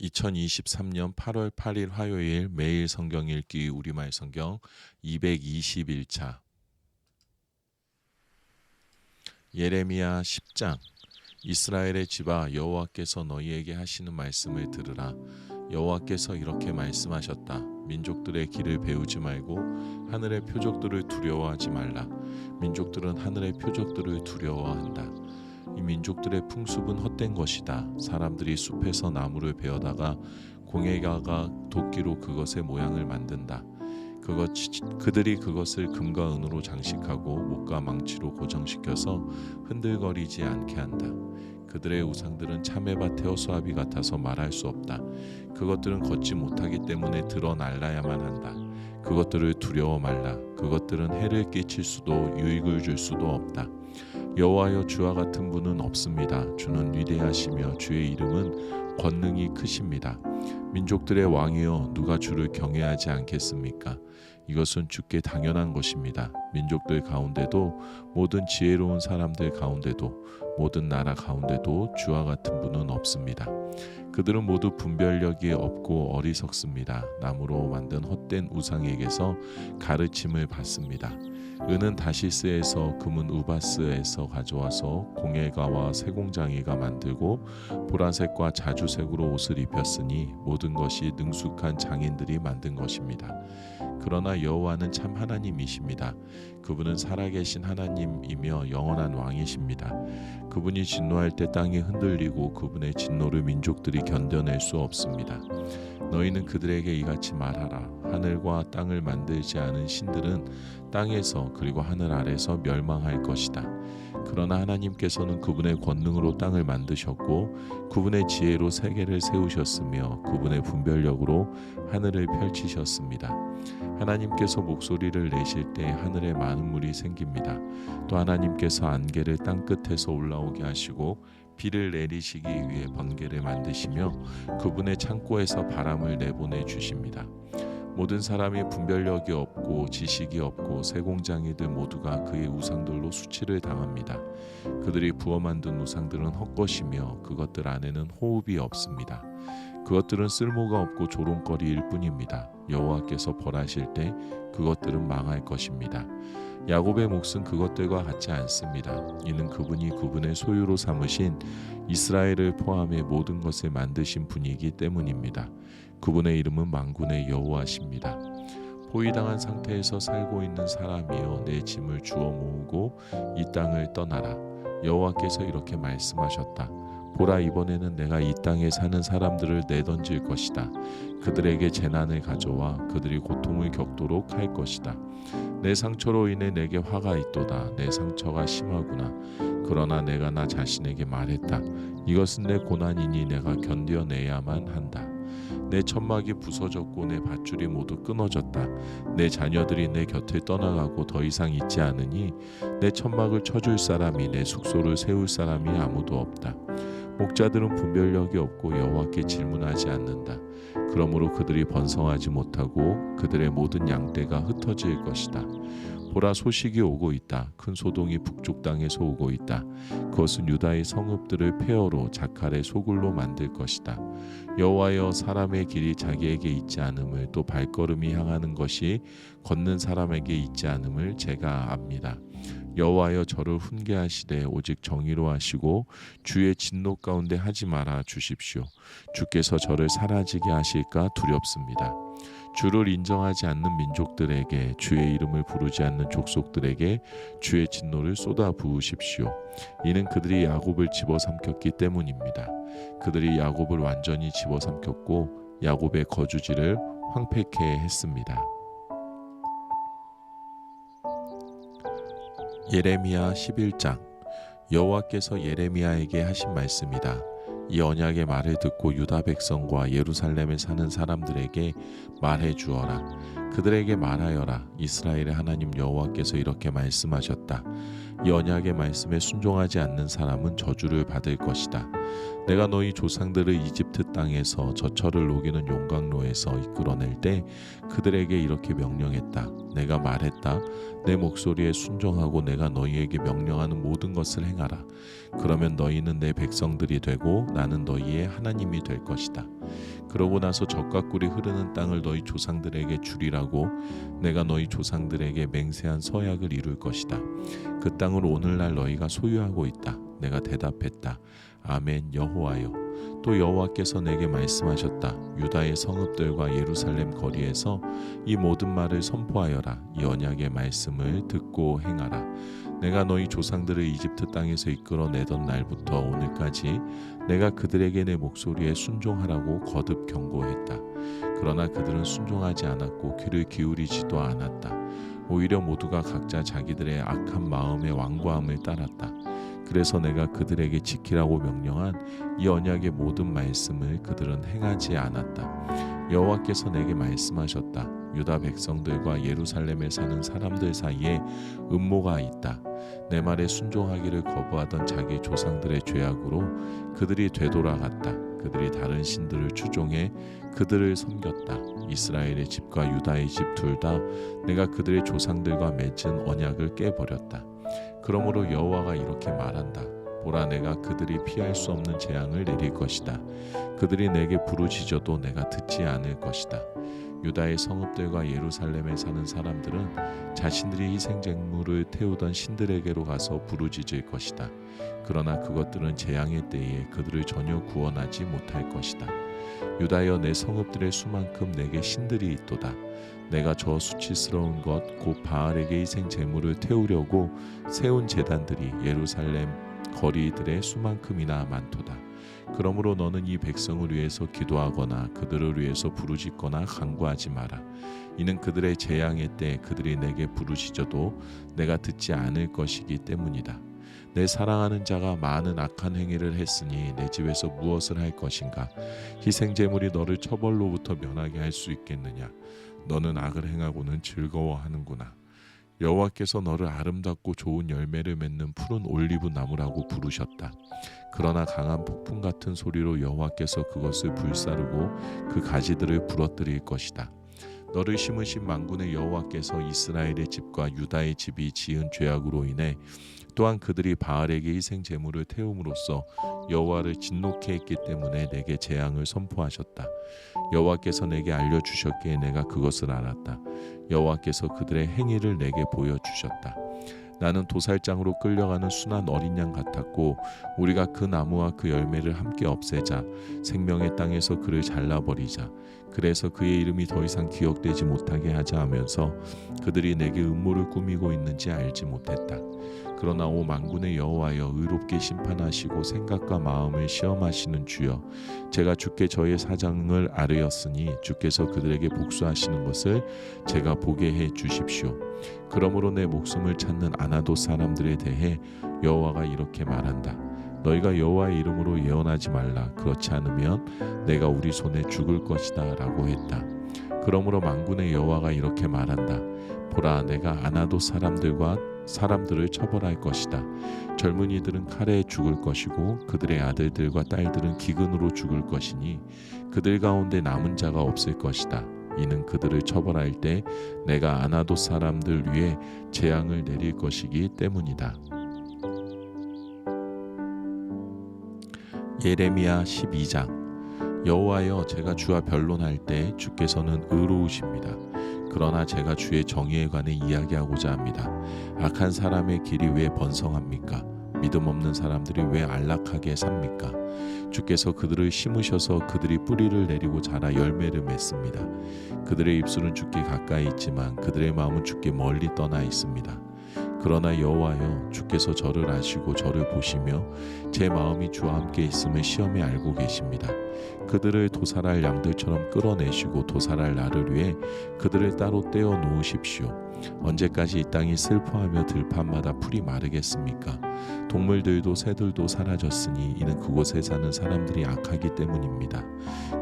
2023년 8월 8일 화요일 매일 성경 읽기 우리말 성경 221차 예레미야 10장 이스라엘의 집아 여호와께서 너희에게 하시는 말씀을 들으라. 여호와께서 이렇게 말씀하셨다. 민족들의 길을 배우지 말고 하늘의 표적들을 두려워하지 말라. 민족들은 하늘의 표적들을 두려워한다. 이 민족들의 풍습은 헛된 것이다. 사람들이 숲에서 나무를 베어다가 공예가가 도끼로 그것의 모양을 만든다. 그들이 그것을 금과 은으로 장식하고 목과 망치로 고정시켜서 흔들거리지 않게 한다. 그들의 우상들은 참외밭의 허수아비 같아서 말할 수 없다. 그것들은 걷지 못하기 때문에 드러날라야만 한다. 그것들을 두려워 말라. 그것들은 해를 끼칠 수도 유익을 줄 수도 없다. 여호와여, 주와 같은 분은 없습니다. 주는 위대하시며 주의 이름은 권능이 크십니다. 민족들의 왕이여, 누가 주를 경외하지 않겠습니까? 이것은 주께 당연한 것입니다. 민족들 가운데도, 모든 지혜로운 사람들 가운데도, 모든 나라 가운데도 주와 같은 분은 없습니다. 그들은 모두 분별력이 없고 어리석습니다. 나무로 만든 헛된 우상에게서 가르침을 받습니다. 은은 다시스에서, 금은 우바스에서 가져와서 공예가와 세공장이가 만들고 보라색과 자주색으로 옷을 입혔으니 모든 것이 능숙한 장인들이 만든 것입니다. 그러나 여호와는 참 하나님이십니다. 그분은 살아계신 하나님이며 영원한 왕이십니다. 그분이 진노할 때 땅이 흔들리고 그분의 진노를 민족들이 견뎌낼 수 없습니다. 너희는 그들에게 이같이 말하라. 하늘과 땅을 만들지 않은 신들은 땅에서 그리고 하늘 아래서 멸망할 것이다. 그러나 하나님께서는 그분의 권능으로 땅을 만드셨고 그분의 지혜로 세계를 세우셨으며 그분의 분별력으로 하늘을 펼치셨습니다. 하나님께서 목소리를 내실 때 하늘에 많은 물이 생깁니다. 또 하나님께서 안개를 땅 끝에서 올라오게 하시고 비를 내리시기 위해 번개를 만드시며 그분의 창고에서 바람을 내보내 주십니다. 모든 사람이 분별력이 없고 지식이 없고 세공장이들 모두가 그의 우상들로 수치를 당합니다. 그들이 부어 만든 우상들은 헛것이며 그것들 안에는 호흡이 없습니다. 그것들은 쓸모가 없고 조롱거리일 뿐입니다. 여호와께서 벌하실 때 그것들은 망할 것입니다. 야곱의 몫은 그것들과 같지 않습니다. 이는 그분이 그분의 소유로 삼으신 이스라엘을 포함해 모든 것을 만드신 분이기 때문입니다. 그분의 이름은 만군의 여호와십니다. 포위당한 상태에서 살고 있는 사람이여, 내 짐을 주워 모으고 이 땅을 떠나라. 여호와께서 이렇게 말씀하셨다. 보라, 이번에는 내가 이 땅에 사는 사람들을 내던질 것이다. 그들에게 재난을 가져와 그들이 고통을 겪도록 할 것이다. 내 상처로 인해 내게 화가 있도다. 내 상처가 심하구나. 그러나 내가 나 자신에게 말했다. 이것은 내 고난이니 내가 견뎌내야만 한다. 내 천막이 부서졌고 내 밧줄이 모두 끊어졌다. 내 자녀들이 내 곁을 떠나가고 더 이상 있지 않으니 내 천막을 쳐줄 사람이, 내 숙소를 세울 사람이 아무도 없다. 목자들은 분별력이 없고 여호와께 질문하지 않는다. 그러므로 그들이 번성하지 못하고 그들의 모든 양떼가 흩어질 것이다. 보라, 소식이 오고 있다. 큰 소동이 북쪽 땅에서 오고 있다. 그것은 유다의 성읍들을 폐허로 자칼의 소굴로 만들 것이다. 여호와여, 사람의 길이 자기에게 있지 않음을, 또 발걸음이 향하는 것이 걷는 사람에게 있지 않음을 제가 압니다. 여호와여, 저를 훈계하시되 오직 정의로 하시고 주의 진노 가운데 하지 말아 주십시오. 주께서 저를 사라지게 하실까 두렵습니다. 주를 인정하지 않는 민족들에게, 주의 이름을 부르지 않는 족속들에게 주의 진노를 쏟아 부으십시오. 이는 그들이 야곱을 집어삼켰기 때문입니다. 그들이 야곱을 완전히 집어삼켰고 야곱의 거주지를 황폐케 했습니다. 예레미야 11장. 여호와께서 예레미야에게 하신 말씀이다. 이 언약의 말을 듣고 유다 백성과 예루살렘에 사는 사람들에게 말해 주어라. 그들에게 말하여라. 이스라엘의 하나님 여호와께서 이렇게 말씀하셨다. 이 언약의 말씀에 순종하지 않는 사람은 저주를 받을 것이다. 내가 너희 조상들을 이집트 땅에서 저철을 녹이는 용광로에서 이끌어낼 때 그들에게 이렇게 명령했다. 내가 말했다. 내 목소리에 순종하고 내가 너희에게 명령하는 모든 것을 행하라. 그러면 너희는 내 백성들이 되고 나는 너희의 하나님이 될 것이다. 그러고 나서 젖과 꿀이 흐르는 땅을 너희 조상들에게 주리라고 내가 너희 조상들에게 맹세한 서약을 이룰 것이다. 그 땅을 오늘날 너희가 소유하고 있다. 내가 대답했다. 아멘. 여호와여. 또 여호와께서 내게 말씀하셨다. 유다의 성읍들과 예루살렘 거리에서 이 모든 말을 선포하여라. 이 언약의 말씀을 듣고 행하라. 내가 너희 조상들을 이집트 땅에서 이끌어내던 날부터 오늘까지 내가 그들에게 내 목소리에 순종하라고 거듭 경고했다. 그러나 그들은 순종하지 않았고 귀를 기울이지도 않았다. 오히려 모두가 각자 자기들의 악한 마음의 완고함을 따랐다. 그래서 내가 그들에게 지키라고 명령한 이 언약의 모든 말씀을 그들은 행하지 않았다. 여호와께서 내게 말씀하셨다. 유다 백성들과 예루살렘에 사는 사람들 사이에 음모가 있다. 내 말에 순종하기를 거부하던 자기 조상들의 죄악으로 그들이 되돌아갔다. 그들이 다른 신들을 추종해 그들을 섬겼다. 이스라엘의 집과 유다의 집 둘 다 내가 그들의 조상들과 맺은 언약을 깨버렸다. 그러므로 여호와가 이렇게 말한다. 보라, 내가 그들이 피할 수 없는 재앙을 내릴 것이다. 그들이 내게 부르짖어도 내가 듣지 않을 것이다. 유다의 성읍들과 예루살렘에 사는 사람들은 자신들이 희생제물을 태우던 신들에게로 가서 부르짖을 것이다. 그러나 그것들은 재앙의 때에 그들을 전혀 구원하지 못할 것이다. 유다여, 내 성읍들의 수만큼 내게 신들이 있도다. 내가 저 수치스러운 것 곧 바알에게 희생 제물을 태우려고 세운 제단들이 예루살렘 거리들의 수만큼이나 많도다. 그러므로 너는 이 백성을 위해서 기도하거나 그들을 위해서 부르짖거나 간구하지 마라. 이는 그들의 재앙의 때 그들이 내게 부르짖어도 내가 듣지 않을 것이기 때문이다. 내 사랑하는 자가 많은 악한 행위를 했으니 내 집에서 무엇을 할 것인가? 희생제물이 너를 처벌로부터 면하게 할 수 있겠느냐? 너는 악을 행하고는 즐거워하는구나. 여호와께서 너를 아름답고 좋은 열매를 맺는 푸른 올리브 나무라고 부르셨다. 그러나 강한 폭풍 같은 소리로 여호와께서 그것을 불사르고 그 가지들을 부러뜨릴 것이다. 너를 심으신 만군의 여호와께서 이스라엘의 집과 유다의 집이 지은 죄악으로 인해 또한 그들이 바알에게 희생 제물을 태움으로써 여호와를 진노케 했기 때문에 내게 재앙을 선포하셨다. 여호와께서 내게 알려주셨기에 내가 그것을 알았다. 여호와께서 그들의 행위를 내게 보여주셨다. 나는 도살장으로 끌려가는 순한 어린 양 같았고 우리가 그 나무와 그 열매를 함께 없애자 생명의 땅에서 그를 잘라버리자 그래서 그의 이름이 더 이상 기억되지 못하게 하자 하면서 그들이 내게 음모를 꾸미고 있는지 알지 못했다. 그러나 오 만군의 여호와여, 의롭게 심판하시고 생각과 마음을 시험하시는 주여, 제가 주께 저의 사정을 아뢰었으니 주께서 그들에게 복수하시는 것을 제가 보게 해 주십시오. 그러므로 내 목숨을 찾는 아나돗 사람들에 대해 여호와가 이렇게 말한다. 너희가 여호와의 이름으로 예언하지 말라. 그렇지 않으면 내가 우리 손에 죽을 것이다 라고 했다. 그러므로 만군의 여호와가 이렇게 말한다. 보라, 내가 아나돗 사람들을 처벌할 것이다. 젊은이들은 칼에 죽을 것이고 그들의 아들들과 딸들은 기근으로 죽을 것이니 그들 가운데 남은 자가 없을 것이다. 이는 그들을 처벌할 때 내가 아나돗 사람들 위에 재앙을 내릴 것이기 때문이다. 예레미야 12장. 여호와여, 제가 주와 변론할 때 주께서는 의로우십니다. 그러나 제가 주의 정의에 관해 이야기하고자 합니다. 악한 사람의 길이 왜 번성합니까? 믿음 없는 사람들이 왜 안락하게 삽니까? 주께서 그들을 심으셔서 그들이 뿌리를 내리고 자라 열매를 맺습니다. 그들의 입술은 주께 가까이 있지만 그들의 마음은 주께 멀리 떠나 있습니다. 그러나 여호와여, 주께서 저를 아시고 저를 보시며 제 마음이 주와 함께 있음을 시험에 알고 계십니다. 그들을 도살할 양들처럼 끌어내시고 도살할 나를 위해 그들을 따로 떼어 놓으십시오. 언제까지 이 땅이 슬퍼하며 들판마다 풀이 마르겠습니까? 동물들도 새들도 사라졌으니 이는 그곳에 사는 사람들이 악하기 때문입니다.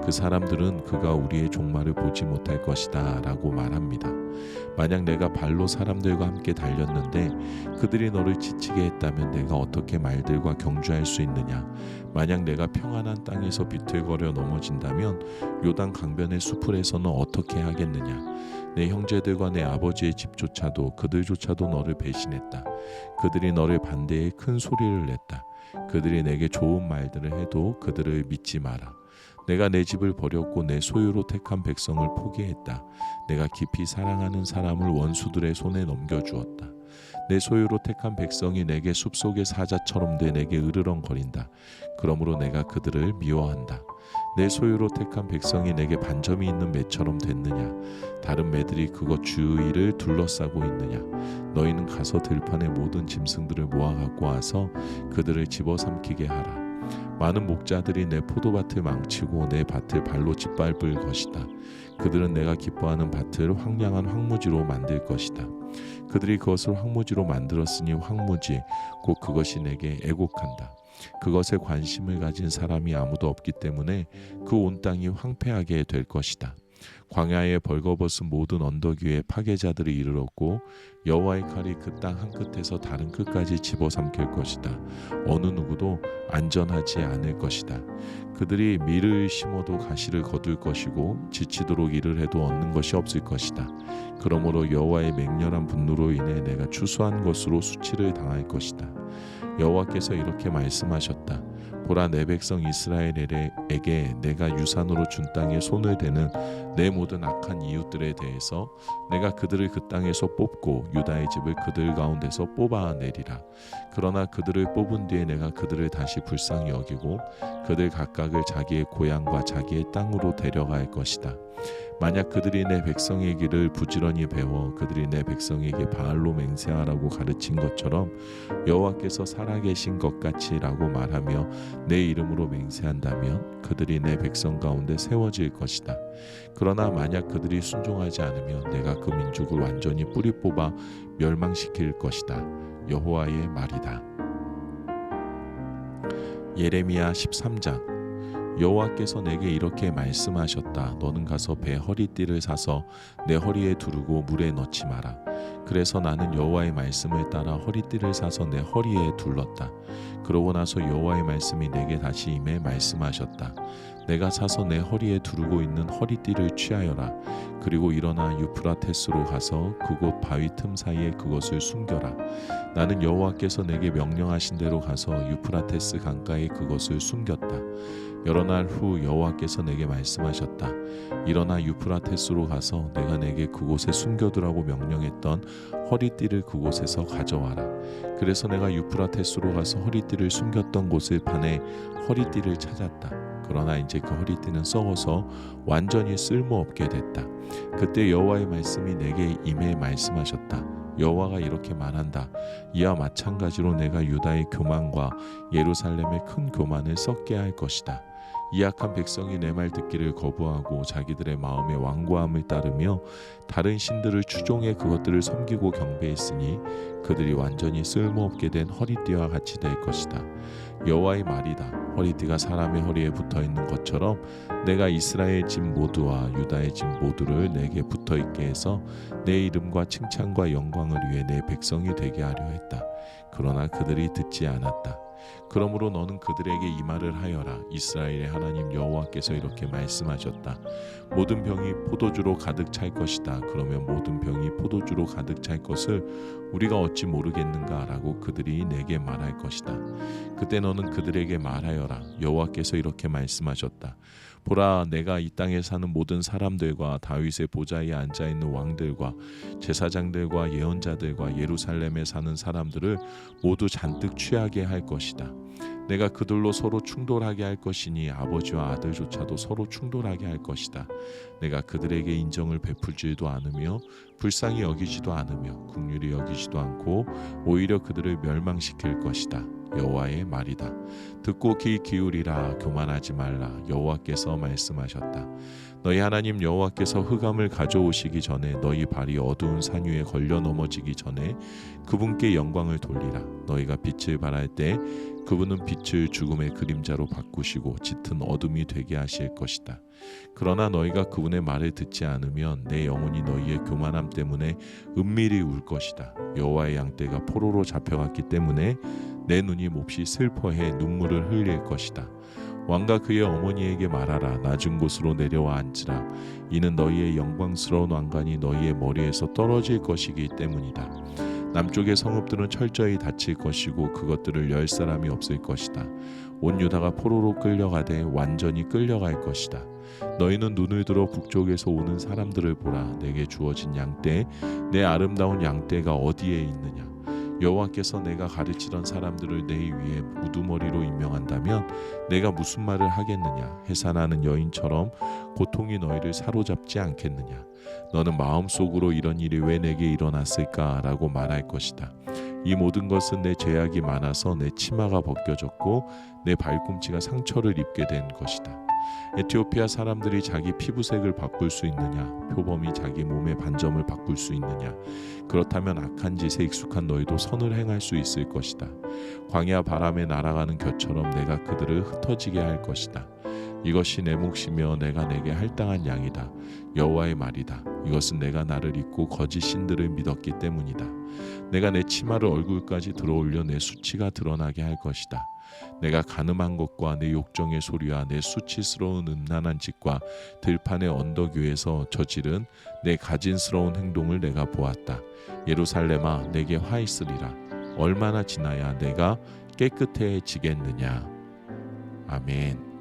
그 사람들은 그가 우리의 종말을 보지 못할 것이다 라고 말합니다. 만약 내가 발로 사람들과 함께 달렸는데 그들이 너를 지치게 했다면 내가 어떻게 말들과 경주할 수 있느냐? 만약 내가 평안한 땅에서 비틀거려 넘어진다면 요단 강변의 수풀에서는 어떻게 하겠느냐? 내 형제들과 내 아버지의 집조차도 그들조차도 너를 배신했다. 그들이 너를 반대해 큰 소리를 냈다. 그들이 내게 좋은 말들을 해도 그들을 믿지 마라. 내가 내 집을 버렸고 내 소유로 택한 백성을 포기했다. 내가 깊이 사랑하는 사람을 원수들의 손에 넘겨주었다. 내 소유로 택한 백성이 내게 숲속의 사자처럼 돼 내게 으르렁거린다. 그러므로 내가 그들을 미워한다. 내 소유로 택한 백성이 내게 반점이 있는 매처럼 됐느냐? 다른 매들이 그것 주위를 둘러싸고 있느냐? 너희는 가서 들판의 모든 짐승들을 모아 갖고 와서 그들을 집어삼키게 하라. 많은 목자들이 내 포도밭을 망치고 내 밭을 발로 짓밟을 것이다. 그들은 내가 기뻐하는 밭을 황량한 황무지로 만들 것이다. 그들이 그것을 황무지로 만들었으니 황무지 곧 그것이 내게 애곡한다. 그것에 관심을 가진 사람이 아무도 없기 때문에 그 온 땅이 황폐하게 될 것이다. 광야에 벌거벗은 모든 언덕 위에 파괴자들이 이르렀고 여호와의 칼이 그 땅 한 끝에서 다른 끝까지 집어삼킬 것이다. 어느 누구도 안전하지 않을 것이다. 그들이 밀을 심어도 가시를 거둘 것이고 지치도록 일을 해도 얻는 것이 없을 것이다. 그러므로 여호와의 맹렬한 분노로 인해 내가 추수한 것으로 수치를 당할 것이다. 여호와께서 이렇게 말씀하셨다. 보라, 내 백성 이스라엘에게 내가 유산으로 준 땅에 손을 대는 내 모든 악한 이웃들에 대해서 내가 그들을 그 땅에서 뽑고 유다의 집을 그들 가운데서 뽑아내리라. 그러나 그들을 뽑은 뒤에 내가 그들을 다시 불쌍히 여기고 그들 각각을 자기의 고향과 자기의 땅으로 데려갈 것이다. 만약 그들이 내 백성의 길을 부지런히 배워 그들이 내 백성에게 바알로 맹세하라고 가르친 것처럼 여호와께서 살아계신 것 같이라고 말하며 내 이름으로 맹세한다면 그들이 내 백성 가운데 세워질 것이다. 그러나 만약 그들이 순종하지 않으면 내가 그 민족을 완전히 뿌리 뽑아 멸망시킬 것이다. 여호와의 말이다. 예레미야 13장. 여호와께서 내게 이렇게 말씀하셨다. 너는 가서 배 허리띠를 사서 내 허리에 두르고 물에 넣지 마라. 그래서 나는 여호와의 말씀을 따라 허리띠를 사서 내 허리에 둘렀다. 그러고 나서 여호와의 말씀이 내게 다시 임해 말씀하셨다. 내가 사서 내 허리에 두르고 있는 허리띠를 취하여라. 그리고 일어나 유프라테스로 가서 그곳 바위 틈 사이에 그것을 숨겨라. 나는 여호와께서 내게 명령하신 대로 가서 유프라테스 강가에 그것을 숨겼다. 여러 날 후 여호와께서 내게 말씀하셨다. 일어나 유프라테스로 가서 내가 내게 그곳에 숨겨두라고 명령했던 허리띠를 그곳에서 가져와라. 그래서 내가 유프라테스로 가서 허리띠를 숨겼던 곳을 파내 허리띠를 찾았다. 그러나 이제 그 허리띠는 썩어서 완전히 쓸모없게 됐다. 그때 여호와의 말씀이 내게 임해 말씀하셨다. 여호와가 이렇게 말한다. 이와 마찬가지로 내가 유다의 교만과 예루살렘의 큰 교만을 썩게 할 것이다. 이 악한 백성이 내 말 듣기를 거부하고 자기들의 마음의 완고함을 따르며 다른 신들을 추종해 그것들을 섬기고 경배했으니 그들이 완전히 쓸모없게 된 허리띠와 같이 될 것이다. 여호와의 말이다. 허리띠가 사람의 허리에 붙어있는 것처럼 내가 이스라엘 집 모두와 유다의 집 모두를 내게 붙어있게 해서 내 이름과 칭찬과 영광을 위해 내 백성이 되게 하려 했다. 그러나 그들이 듣지 않았다. 그러므로 너는 그들에게 이 말을 하여라. 이스라엘의 하나님 여호와께서 이렇게 말씀하셨다. 모든 병이 포도주로 가득 찰 것이다. 그러면 모든 병이 포도주로 가득 찰 것을 우리가 어찌 모르겠는가 라고 그들이 내게 말할 것이다. 그때 너는 그들에게 말하여라. 여호와께서 이렇게 말씀하셨다. 보라, 내가 이 땅에 사는 모든 사람들과 다윗의 보좌에 앉아있는 왕들과 제사장들과 예언자들과 예루살렘에 사는 사람들을 모두 잔뜩 취하게 할 것이다. 내가 그들로 서로 충돌하게 할 것이니 아버지와 아들조차도 서로 충돌하게 할 것이다. 내가 그들에게 인정을 베풀지도 않으며 불쌍히 여기지도 않으며 긍휼히 여기지도 않고 오히려 그들을 멸망시킬 것이다. 여호와의 말이다. 듣고 귀 기울이라. 교만하지 말라. 여호와께서 말씀하셨다. 너희 하나님 여호와께서 흑암을 가져오시기 전에 너희 발이 어두운 산 위에 걸려 넘어지기 전에 그분께 영광을 돌리라. 너희가 빛을 발할 때 그분은 빛을 죽음의 그림자로 바꾸시고 짙은 어둠이 되게 하실 것이다. 그러나 너희가 그분의 말을 듣지 않으면 내 영혼이 너희의 교만함 때문에 은밀히 울 것이다. 여호와의 양떼가 포로로 잡혀갔기 때문에 내 눈이 몹시 슬퍼해 눈물을 흘릴 것이다. 왕과 그의 어머니에게 말하라. 낮은 곳으로 내려와 앉으라. 이는 너희의 영광스러운 왕관이 너희의 머리에서 떨어질 것이기 때문이다. 남쪽의 성읍들은 철저히 닫힐 것이고 그것들을 열 사람이 없을 것이다. 온 유다가 포로로 끌려가되 완전히 끌려갈 것이다. 너희는 눈을 들어 북쪽에서 오는 사람들을 보라. 내게 주어진 양떼, 내 아름다운 양떼가 어디에 있느냐? 여호와께서 내가 가르치던 사람들을 내 위에 우두머리로 임명한다면 내가 무슨 말을 하겠느냐? 해산하는 여인처럼 고통이 너희를 사로잡지 않겠느냐? 너는 마음속으로 이런 일이 왜 내게 일어났을까라고 말할 것이다. 이 모든 것은 내 죄악이 많아서 내 치마가 벗겨졌고 내 발꿈치가 상처를 입게 된 것이다. 에티오피아 사람들이 자기 피부색을 바꿀 수 있느냐? 표범이 자기 몸의 반점을 바꿀 수 있느냐? 그렇다면 악한 짓에 익숙한 너희도 선을 행할 수 있을 것이다. 광야 바람에 날아가는 겨처럼 내가 그들을 흩어지게 할 것이다. 이것이 내 몫이며 내가 내게 할당한 양이다. 여호와의 말이다. 이것은 내가 나를 잊고 거짓 신들을 믿었기 때문이다. 내가 내 치마를 얼굴까지 들어올려 내 수치가 드러나게 할 것이다. 내가 간음한 것과 내 욕정의 소리와 내 수치스러운 음란한 짓과 들판의 언덕 위에서 저지른 내 가진스러운 행동을 내가 보았다. 예루살렘아, 내게 화 있으리라. 얼마나 지나야 내가 깨끗해지겠느냐. 아멘.